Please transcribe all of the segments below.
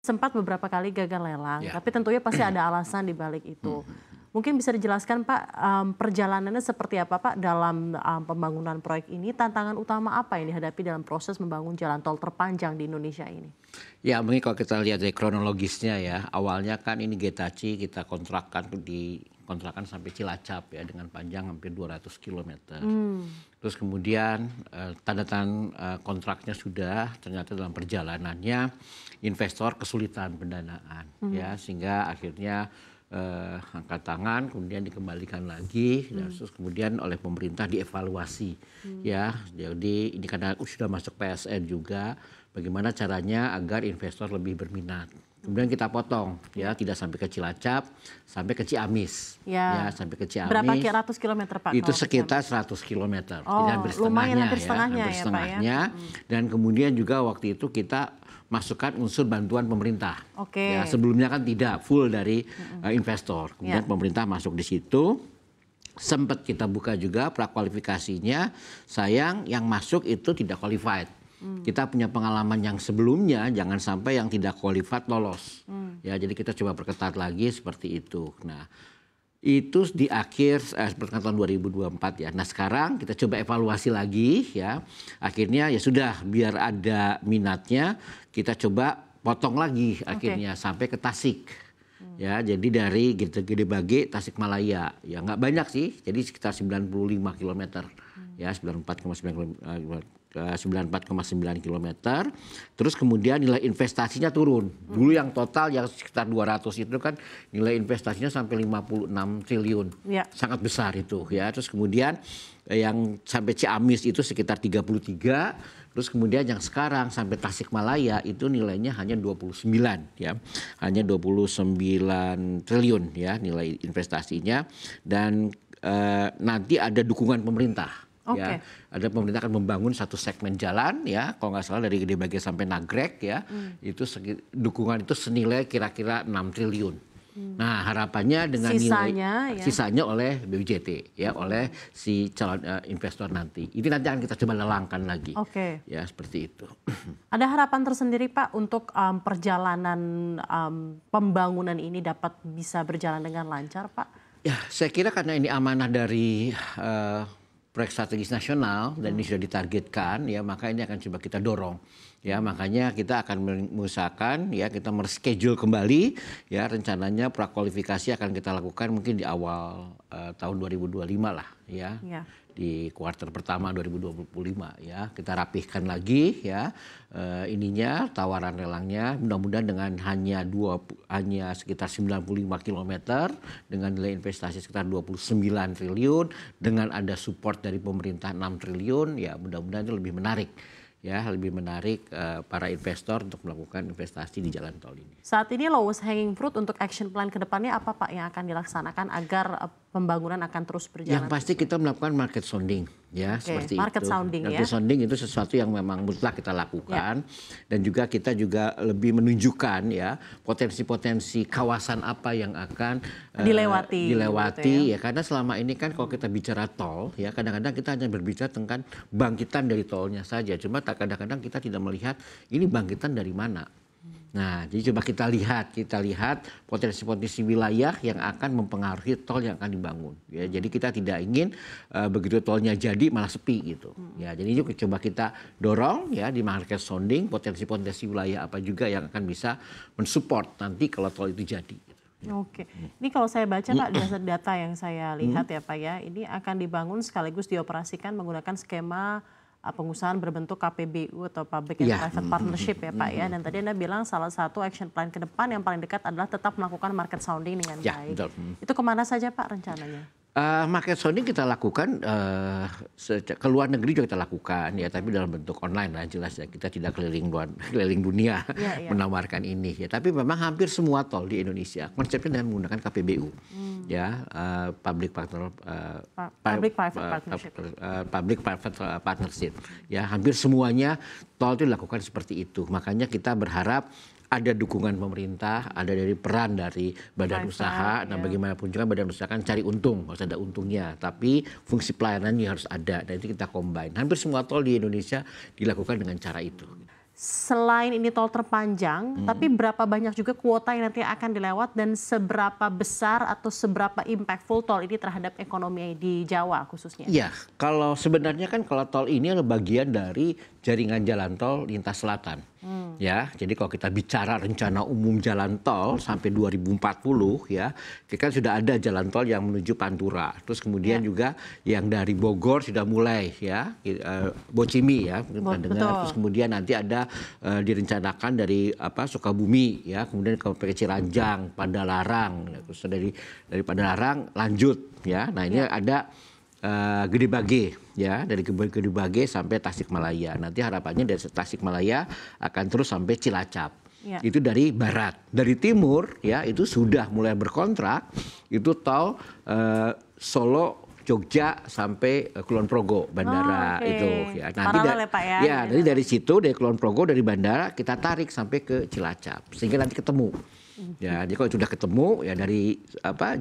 Sempat beberapa kali gagal lelang, Ya. tapi tentunya pasti ada alasan di balik itu. Mungkin bisa dijelaskan Pak, perjalanannya seperti apa Pak dalam, pembangunan proyek ini, tantangan utama apa yang dihadapi dalam proses membangun jalan tol terpanjang di Indonesia ini? Ya, mungkin kalau kita lihat dari kronologisnya ya, awalnya kan ini Getachi kita kontrakkan sampai Cilacap ya dengan panjang hampir 200 kilometer. Terus kemudian tanda tangan kontraknya sudah, ternyata dalam perjalanannya investor kesulitan pendanaan ya, sehingga akhirnya angkat tangan, kemudian dikembalikan lagi, dan terus kemudian oleh pemerintah dievaluasi ya. Jadi ini karena sudah masuk PSN juga, bagaimana caranya agar investor lebih berminat. Kemudian kita potong ya, tidak sampai ke Cilacap, sampai ke Ciamis. Ya. Sampai ke Ciamis. Berapa kilometer kilometer Pak? Itu kalau ke sekitar 100 kilometer. Oh, Jadi hampir lumayan setengahnya hampir setengahnya hampir ya, Pak, setengahnya. ya? Dan kemudian juga waktu itu kita masukkan unsur bantuan pemerintah. Oke. Ya, sebelumnya kan tidak full dari investor. Kemudian Ya. pemerintah masuk di situ. Sempat kita buka juga prakualifikasinya. Sayang yang masuk itu tidak qualified. Kita punya pengalaman yang sebelumnya, jangan sampai yang tidak qualified lolos. Ya, jadi kita coba perketat lagi seperti itu. Nah, itu di akhir seperti tahun 2024 ya. Nah, sekarang kita coba evaluasi lagi ya. Akhirnya ya sudah, biar ada minatnya kita coba potong lagi akhirnya sampai ke Tasik. Ya, jadi dari Gede Bage, Tasikmalaya. Ya nggak banyak sih, jadi sekitar 95 kilometer. Ya, 94,9 kilometer. Terus kemudian nilai investasinya turun. Dulu yang total yang sekitar 200 itu kan nilai investasinya sampai 56 triliun. Ya. Sangat besar itu ya. Terus kemudian yang sampai Ciamis itu sekitar 33. Terus kemudian yang sekarang sampai Tasikmalaya itu nilainya hanya 29 ya. Hanya 29 triliun ya nilai investasinya, dan nanti ada dukungan pemerintah. Ya, ada pemerintah akan membangun satu segmen jalan ya, kalau nggak salah dari Gede Bage sampai Nagrek ya, itu dukungan itu senilai kira-kira 6 triliun. Nah, harapannya dengan sisanya oleh BUJT ya, oleh si calon investor nanti. Itu nanti akan kita coba lelangkan lagi. Ya, seperti itu. Ada harapan tersendiri Pak untuk perjalanan pembangunan ini dapat bisa berjalan dengan lancar Pak? Ya, saya kira karena ini amanah dari proyek strategis nasional dan ini sudah ditargetkan ya, maka ini akan coba kita dorong ya. Makanya kita akan mengusahakan ya, kita mereschedule kembali ya, rencananya prakualifikasi akan kita lakukan mungkin di awal tahun 2025 lah ya. Di kuartal pertama 2025 ya, kita rapihkan lagi ya ininya, tawaran lelangnya, mudah-mudahan dengan hanya sekitar 95 kilometer dengan nilai investasi sekitar 29 triliun, dengan ada support dari pemerintah 6 triliun ya, mudah-mudahan itu lebih menarik ya, lebih menarik para investor untuk melakukan investasi di jalan tol ini. Saat ini lowest hanging fruit untuk action plan ke depannya apa Pak yang akan dilaksanakan agar pembangunan akan terus berjalan? Yang pasti kita melakukan market sounding ya, seperti market itu. Sounding, market sounding itu sesuatu yang memang mutlak kita lakukan dan juga kita juga lebih menunjukkan ya potensi-potensi kawasan apa yang akan dilewati gitu ya. Karena selama ini kan kalau kita bicara tol ya, kadang-kadang kita hanya berbicara tentang bangkitan dari tolnya saja, cuma kadang-kadang kita tidak melihat ini bangkitan dari mana. Nah, jadi coba kita lihat potensi-potensi wilayah yang akan mempengaruhi tol yang akan dibangun. Ya, jadi kita tidak ingin begitu tolnya jadi malah sepi gitu. Ya, jadi itu coba kita dorong ya di market sounding, potensi-potensi wilayah apa juga yang akan bisa mensupport nanti kalau tol itu jadi. Oke, ini kalau saya baca Pak dasar data yang saya lihat ya Pak ya, ini akan dibangun sekaligus dioperasikan menggunakan skema pengusahaan berbentuk KPBU atau Public and Private Partnership ya Pak ya. Dan tadi Anda bilang salah satu action plan ke depan yang paling dekat adalah tetap melakukan market sounding dengan baik. Betul. Itu kemana saja Pak rencananya? Market sounding kita lakukan ke luar negeri juga kita lakukan ya, tapi dalam bentuk online lah jelas ya, kita tidak keliling dunia menawarkan ini ya. Tapi memang hampir semua tol di Indonesia konsepnya dengan menggunakan KPBU ya, Public Private Partnership ya, hampir semuanya tol itu dilakukan seperti itu. Makanya kita berharap ada dukungan pemerintah, ada dari peran dari badan usaha. Nah, bagaimanapun juga badan usaha kan cari untung, harus ada untungnya. Tapi fungsi pelayanannya harus ada, dan itu kita combine. Hampir semua tol di Indonesia dilakukan dengan cara itu. selain ini tol terpanjang, tapi berapa banyak juga kuota yang nanti akan dilewat dan seberapa besar atau seberapa impactful tol ini terhadap ekonomi di Jawa khususnya? Iya, kalau sebenarnya kan kalau tol ini adalah bagian dari jaringan jalan tol lintas selatan. Ya, jadi kalau kita bicara rencana umum jalan tol sampai 2040 ya, kita sudah ada jalan tol yang menuju Pantura. Terus kemudian juga yang dari Bogor sudah mulai ya, Bocimi ya, dengar. Terus kemudian nanti ada direncanakan dari Sukabumi ya, kemudian ke Ciranjang, Padalarang, terus dari Padalarang lanjut ya. Nah, ini ada Gede Bage ya, dari Gede Bage sampai Tasikmalaya. Nanti harapannya dari Tasikmalaya akan terus sampai Cilacap. Ya. Itu dari barat. Dari timur ya itu sudah mulai berkontrak, itu tol Solo Jogja sampai Kulon Progo bandara itu ya. Nanti nanti dari situ dari Kulon Progo dari bandara kita tarik sampai ke Cilacap sehingga nanti ketemu. Ya, jadi kalau sudah ketemu ya dari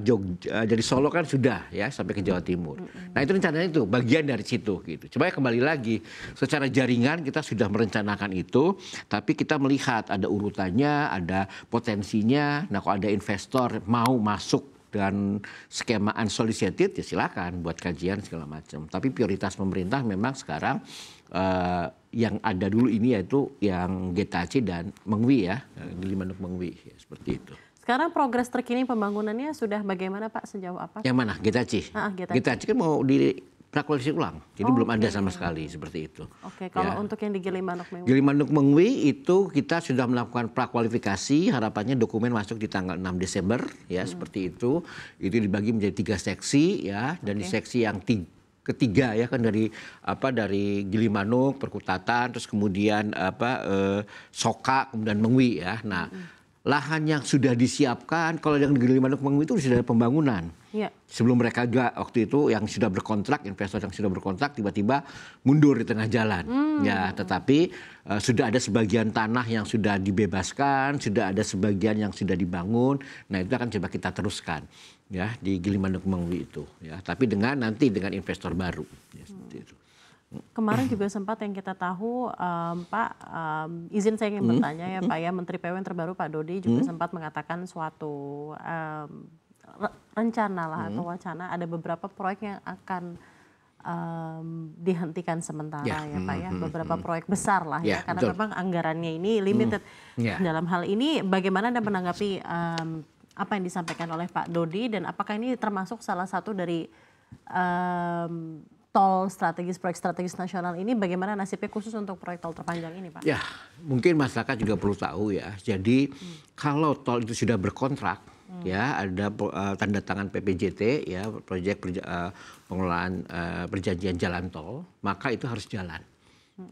Jogja, dari Solo kan sudah ya sampai ke Jawa Timur. Nah, itu rencananya itu bagian dari situ gitu. Coba kembali lagi secara jaringan kita sudah merencanakan itu, tapi kita melihat ada urutannya, ada potensinya. Nah, kalau ada investor mau masuk dan skema unsolicited ya silakan buat kajian segala macam. Tapi prioritas pemerintah memang sekarang yang ada dulu ini yaitu yang Getace dan Mengwi ya, Gili Manuk Mengwi ya, seperti itu. Sekarang progres terkini pembangunannya sudah bagaimana Pak, sejauh apa? Yang mana? Getace? Getace kan mau di prakualisasi ulang, jadi belum ada sama sekali seperti itu. Oke, kalau untuk yang di Gili Manuk Mengwi? Gili Manuk Mengwi itu kita sudah melakukan prakualifikasi, harapannya dokumen masuk di tanggal 6 Desember ya, seperti itu. Itu dibagi menjadi 3 seksi ya, dan di seksi yang ketiga ya kan dari Gili Manuk, Perkutatan, terus kemudian Soka, kemudian Mengwi ya. Nah, lahan yang sudah disiapkan kalau yang di Gili Manuk Mengwi itu sudah ada pembangunan. Ya. Sebelum mereka juga waktu itu yang sudah berkontrak, investor yang sudah berkontrak tiba-tiba mundur di tengah jalan. Ya, tetapi sudah ada sebagian tanah yang sudah dibebaskan, sudah ada sebagian yang sudah dibangun. Nah, itu akan coba kita teruskan ya di Gili Manuk Mengwi itu ya, tapi nanti dengan investor baru ya, seperti itu. Kemarin juga sempat yang kita tahu Pak, izin saya ingin bertanya ya Pak ya, Menteri PUN terbaru Pak Dodi juga sempat mengatakan suatu rencana lah atau wacana ada beberapa proyek yang akan dihentikan sementara ya Pak ya, beberapa proyek besar lah ya, karena memang anggarannya ini limited. Dalam hal ini bagaimana Anda menanggapi apa yang disampaikan oleh Pak Dodi, dan apakah ini termasuk salah satu dari tol strategis, proyek strategis nasional ini, bagaimana nasibnya khusus untuk proyek tol terpanjang ini Pak? Ya, mungkin masyarakat juga perlu tahu ya. Jadi kalau tol itu sudah berkontrak, ya ada tanda tangan PPJT ya, proyek pengelolaan perjanjian jalan tol, maka itu harus jalan.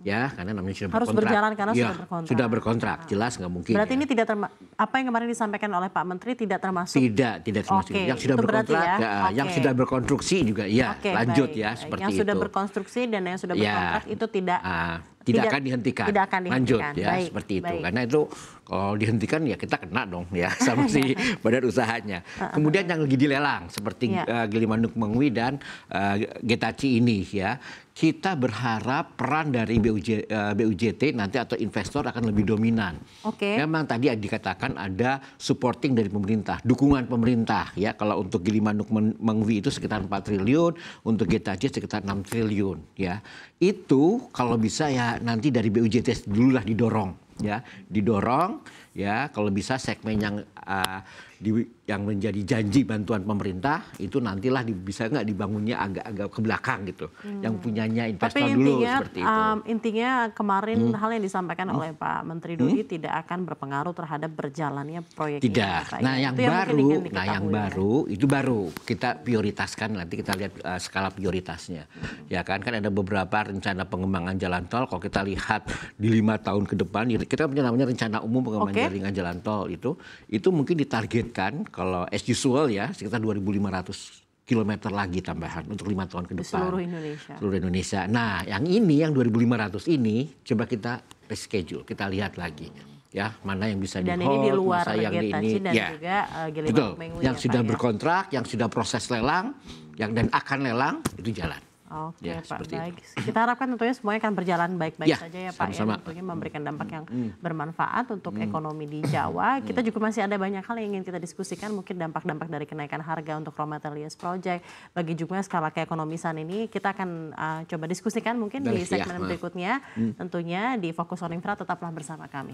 Ya, karena namanya sudah harus berkontrak. Berjalan karena ya, sudah berkontrak. Sudah berkontrak, jelas nggak mungkin. Berarti ini tidak apa yang kemarin disampaikan oleh Pak Menteri tidak termasuk? Tidak termasuk. Yang sudah berkontrak, yang sudah berkonstruksi juga, ya lanjut ya seperti yang itu. Yang sudah berkonstruksi dan yang sudah berkontrak itu tidak akan dihentikan. Tidak akan dihentikan. Lanjut ya seperti itu. Karena itu kalau dihentikan ya kita kena dong ya sama si badan usahanya. Kemudian yang lagi dilelang seperti Gili Manuk Mengwi dan Getace ini ya. Kita berharap peran dari BUJT nanti atau investor akan lebih dominan. Memang tadi dikatakan ada supporting dari pemerintah, dukungan pemerintah ya. Kalau untuk Gili Manuk Mengwi itu sekitar 4 triliun, untuk Getace sekitar 6 triliun ya. Itu kalau bisa ya nanti dari BUJT dulu lah didorong ya, kalau bisa segmen yang menjadi janji bantuan pemerintah itu nantilah bisa nggak dibangunnya agak ke belakang gitu, yang punyanya investor dulu seperti itu. Intinya kemarin hal yang disampaikan oleh Pak Menteri Dodi tidak akan berpengaruh terhadap berjalannya proyek ini. Tidak. Nah, yang baru itu baru kita prioritaskan, nanti kita lihat skala prioritasnya. Ya kan ada beberapa rencana pengembangan jalan tol. Kalau kita lihat di 5 tahun ke depan, kita punya namanya rencana umum pengembangan jaringan jalan tol itu mungkin ditargetkan kalau as usual ya sekitar 2.500 kilometer lagi tambahan untuk 5 tahun ke depan. Seluruh Indonesia. Nah, yang 2.500 ini coba kita reschedule, kita lihat lagi. Ya, mana yang bisa dan ini di luar yang Getace dan juga Gili Manuk Mengwi. Yang sudah berkontrak, yang sudah proses lelang, dan akan lelang itu jalan. Oke Ya, Pak, seperti itu. baik. Kita harapkan tentunya semuanya akan berjalan baik-baik Ya, saja ya Pak ya. sama-sama. Tentunya memberikan dampak yang bermanfaat untuk ekonomi di Jawa. Kita juga masih ada banyak hal yang ingin kita diskusikan. Mungkin dampak-dampak dari kenaikan harga untuk raw materials project. Bagi juga skala keekonomisan ini kita akan coba diskusikan mungkin di Boleh, ya. segmen berikutnya. Tentunya di Fokus on Infra tetaplah bersama kami.